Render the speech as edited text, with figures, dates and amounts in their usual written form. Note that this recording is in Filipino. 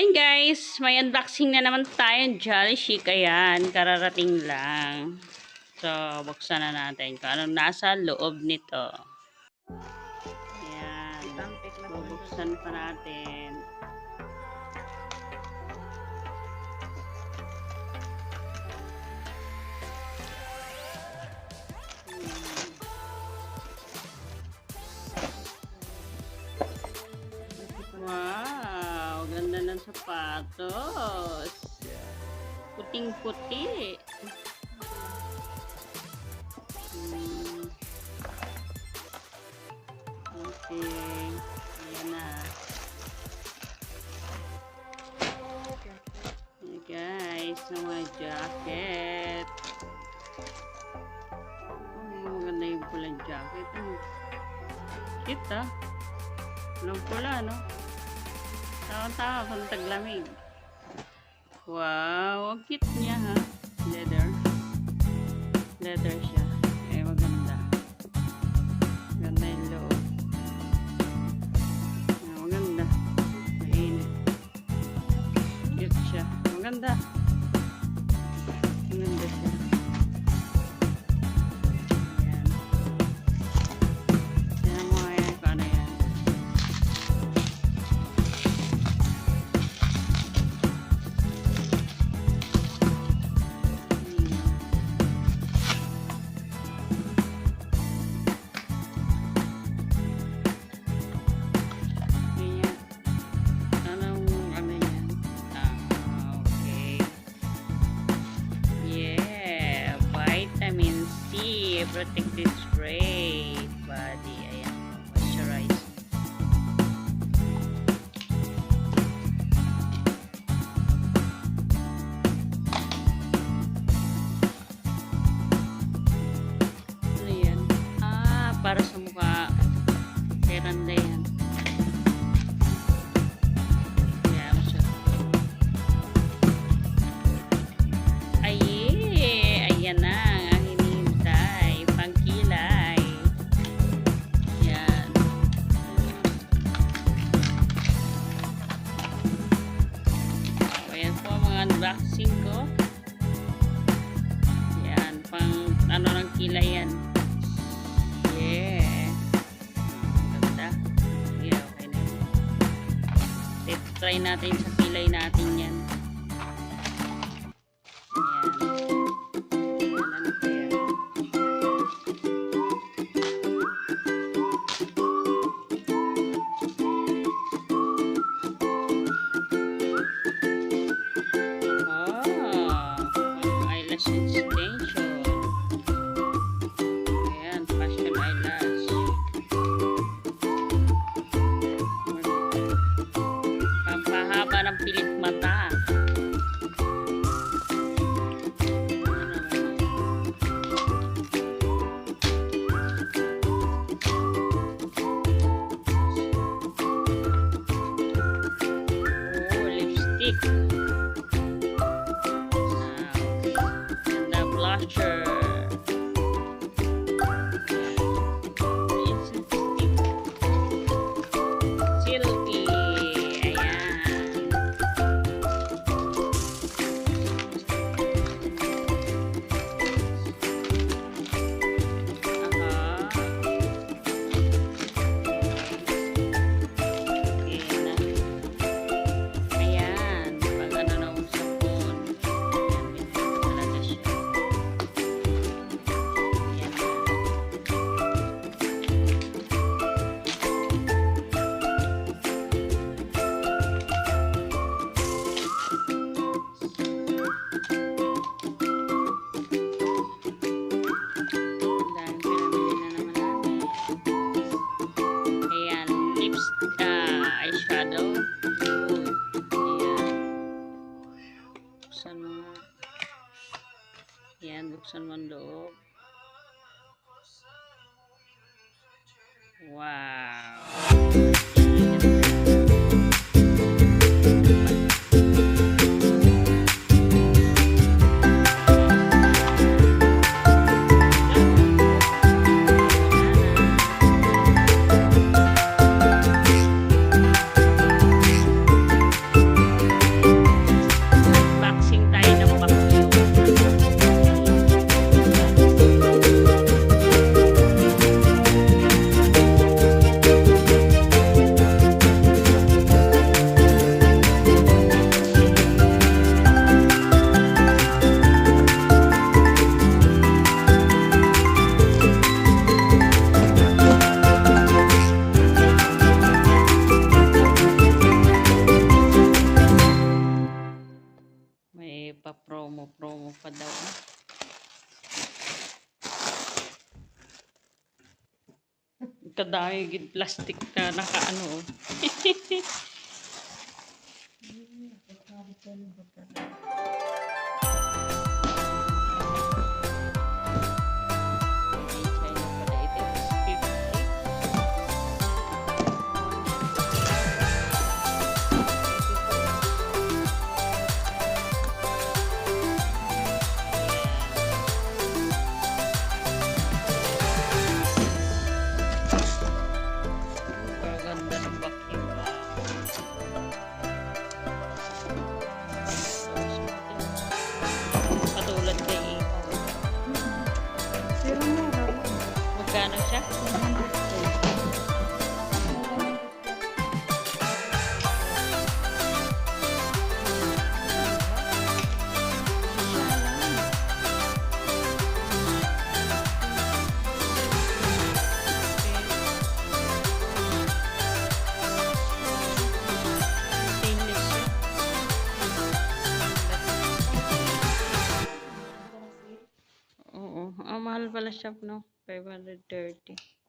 Ayun guys, may unboxing na naman tayong Jollychic. Ayan, kararating lang. So, buksan na natin kung anong nasa loob nito. Ayan, bubuksan pa natin. Wow, ganda ng sapatos. Puting-puti. Okay. Ayan na. Ayan guys, ng mga jacket. Oh, maganda yung pulang jacket. Cute ah. Walang pula, no? Tama-tama, pang taglamig. Wow, ang cute niya, ha? Leather. Leather siya. Eh, maganda. Maganda yung loob. Maganda. Mainit. Cute siya. Maganda. Maganda siya. Ayan. Tignan mo kaya kung ano yan. Vitamin C, protective spray, body, ayan, moisturize. Ano yan? Ah, para sa mukha. Seranda yan. Ayan, siya. Ayan na. Unboxing ko. Yan, pang ano ng kilay yan. Yeah. Ganda. Yeah, okay na. Try natin sa kilay natin yan. Extension. Ayan, fashion eyelash. Pampahaba ng pilit mata. Oh, lipstick. Blusher. Silky. Ayan. Okay na. Ayan. Pag ano na usapon. Eyeshadow. Buksan mo. Yan, buksan mo ang loob. Wow. mo pa daw. Kadami gid plastic na nakaano. Ganda ng vacuum. Patulad kay magkano siya? Oo. Mahal pala siya, no? 530.